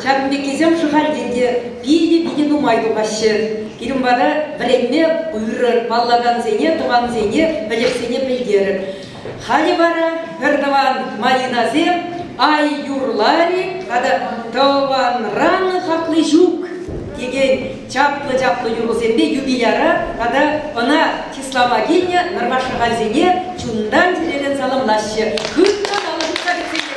Şarkımda kezem şıhalденде биде думайды қашы. Керім бада білемме бұйырыр, баллаган зене, туған зене, білексене білгерір. Хали бара, бірдаван малиназем, ай юрлари, қада таван раңы хақлы жүк деген чаплы юруземде юбиляра, қада она кисламагиня, нырбашы ғазене, чундан терелен саламлашы. Күттан алығытса кетсене.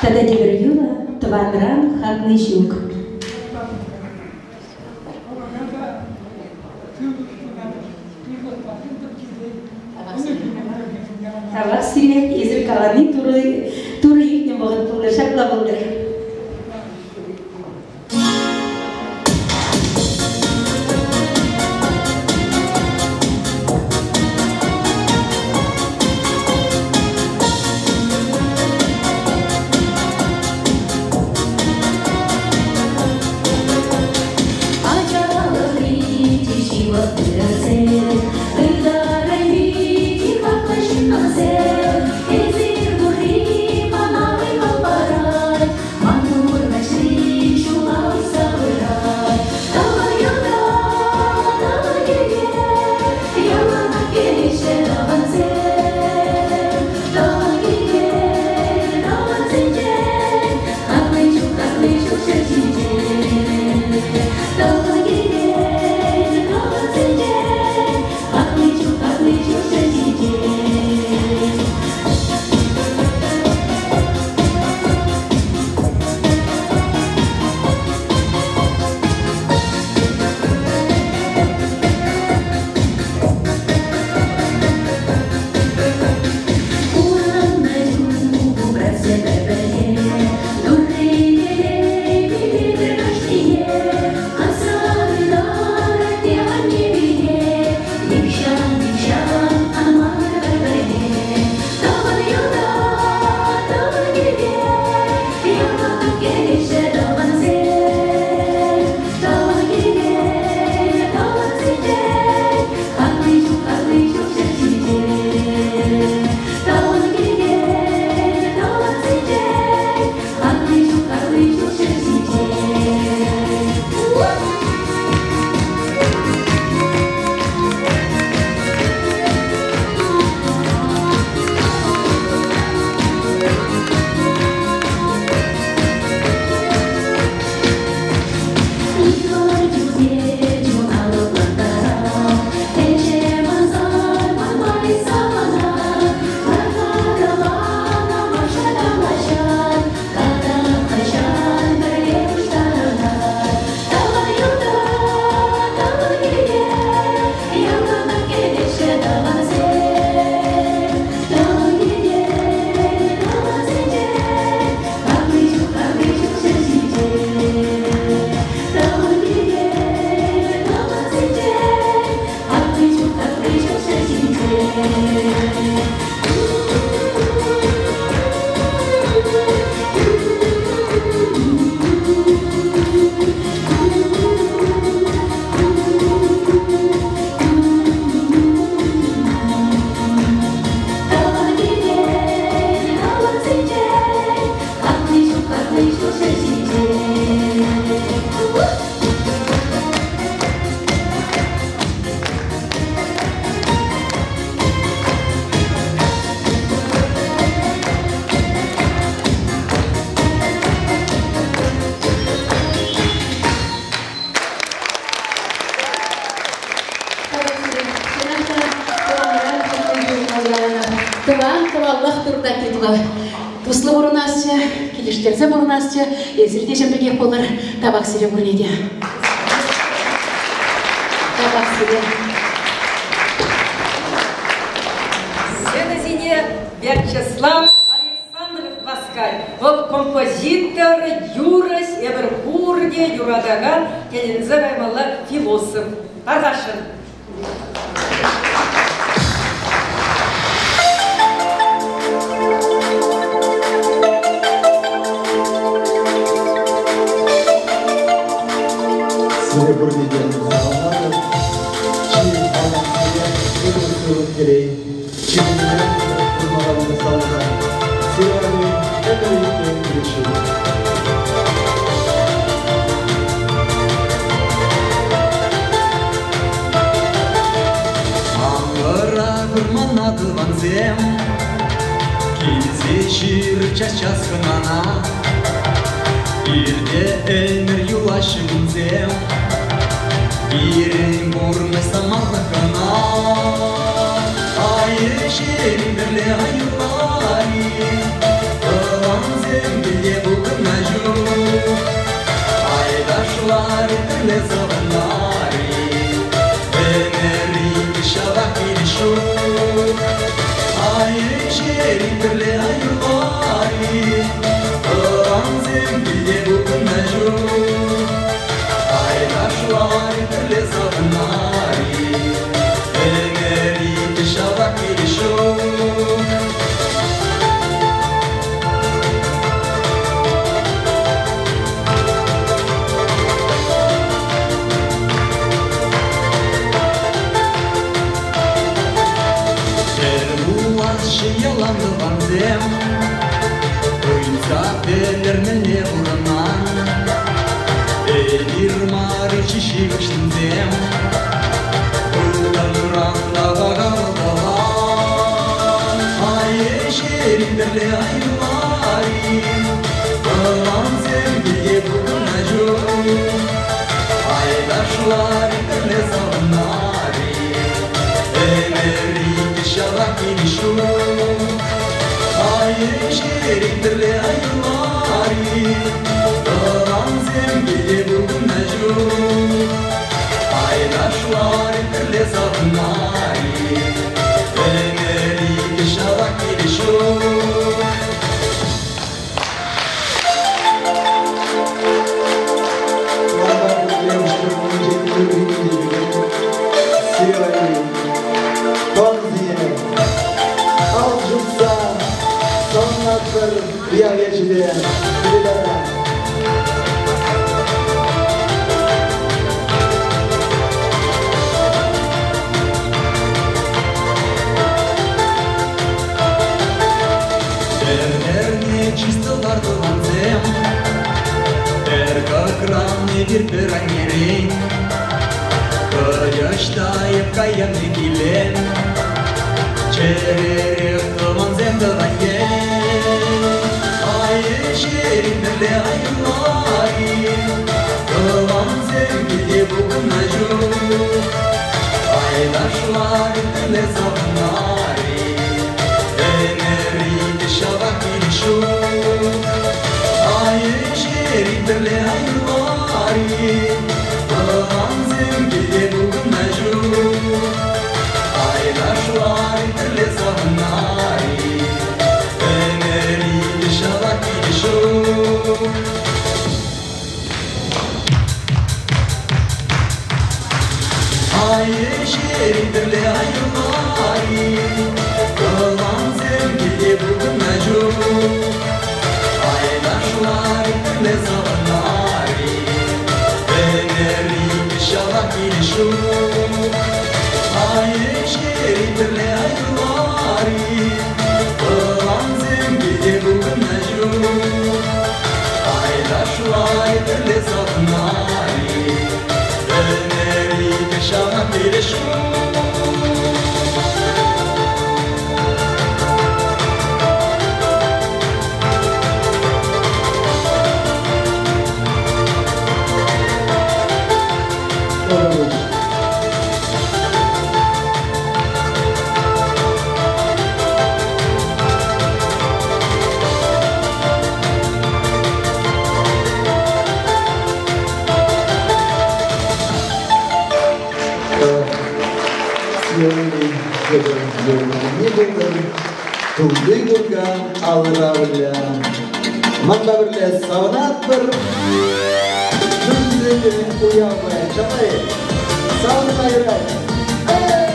Тогда Деберюла, Тванран, Хакнычук. табақ сирек езір қаланы туры үйітне бұғын бұлды шапла бұлды. Туслы бурунасча, килиштерсе бурунасча, эзилде жембеге болар табак сире бурнеде. Табак сире. Сенезине Вячеслав Александров Паскаль. Ол композитор, юрас, Эвербурге, Юрадаган, называемый философ. Аргашин. Бурнеден Саламатов, чьи балансия Керей, чьи Курмалавы Салга, Северный, это их ключи. Аңғыра күрманады ванзем, келсе шир час қынана, Ирде әмір юлашы күнзем, Ирен бурны самарны кана, Айы шерен бірле айыллари, Қылан зембіле бұғын мәжу, Айдашлар бірле сағынлари, Бәмәрі шаба келішу, Айы şehrin birle ayırvari Anzim bilye bugün mecnun Aylaşlar birle savunari Elmeri dışavak girişun Yalandı vanzem Oyunca belirmeli uğranan Elir mari çişimiştim dem Uğranıranda bakalım dalan Ay şehrin birle ayıvari Vanzem bilye bugün acun Aydaşlar birle savunari Emeri dışavak girişun şehrin birle ayırvari Anzim bilye bugün mecnun Aydaşlar birle savunari Emeri dışavak girişun Rüya geçidi, Derlerine çistolardı vanzem Erkakranne bir perangerin Kayaştayıp kayan dikilen Çererek vanzem dağayem şehrin birle ayırvari Vanzem bilye bugün mecnun Aydaşlar birle savunari Emeri dışavak girişun şehrin birle ayırvari Vanzem bilye bugün mecnun Aydaşlar birle savunari Ay şehrin birle ayırvari Vanzem bilye bugün mecnun Aydaşlar birle savunari Emeri dışavak girişun Ay şehrin birle ayırvari Vanzem bilye bugün mecnun Aydaşlar birle savunari Emeri dışavak girişun Tulduyurgan alravля Manda birle savunat bir Tündüğün uyanmaya çabay Savunma yürek